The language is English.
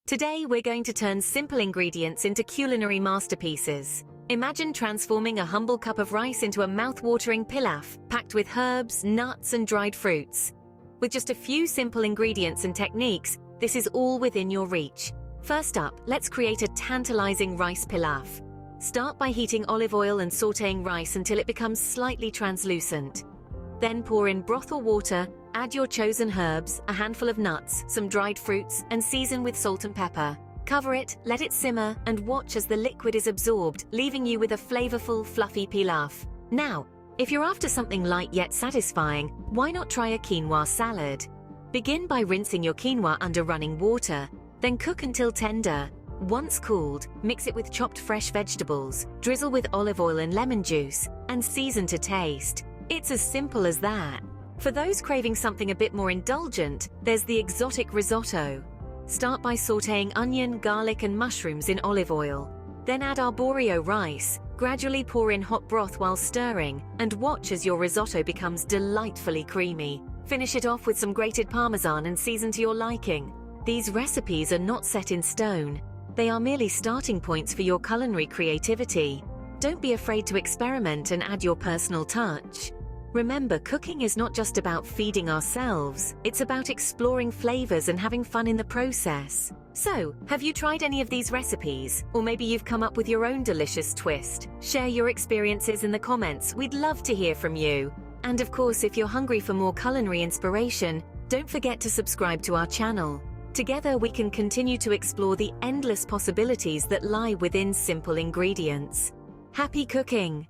Today we're going to turn simple ingredients into culinary masterpieces. Imagine transforming a humble cup of rice into a mouth-watering pilaf, packed with herbs, nuts, and dried fruits. With just a few simple ingredients and techniques, this is all within your reach. First up, let's create a tantalizing rice pilaf. Start by heating olive oil and sautéing rice until it becomes slightly translucent. Then pour in broth or water, add your chosen herbs, a handful of nuts, some dried fruits, and season with salt and pepper. Cover it, let it simmer, and watch as the liquid is absorbed, leaving you with a flavorful, fluffy pilaf. Now, if you're after something light yet satisfying, why not try a quinoa salad? Begin by rinsing your quinoa under running water, then cook until tender. Once cooled, mix it with chopped fresh vegetables, drizzle with olive oil and lemon juice, and season to taste. It's as simple as that. For those craving something a bit more indulgent, there's the exotic risotto. Start by sautéing onion, garlic, and mushrooms in olive oil. Then add arborio rice, gradually pour in hot broth while stirring, and watch as your risotto becomes delightfully creamy. Finish it off with some grated parmesan and season to your liking. These recipes are not set in stone. They are merely starting points for your culinary creativity. Don't be afraid to experiment and add your personal touch. Remember, cooking is not just about feeding ourselves, it's about exploring flavors and having fun in the process. So, have you tried any of these recipes? Or maybe you've come up with your own delicious twist? Share your experiences in the comments, we'd love to hear from you. And of course, if you're hungry for more culinary inspiration, don't forget to subscribe to our channel. Together we can continue to explore the endless possibilities that lie within simple ingredients. Happy cooking!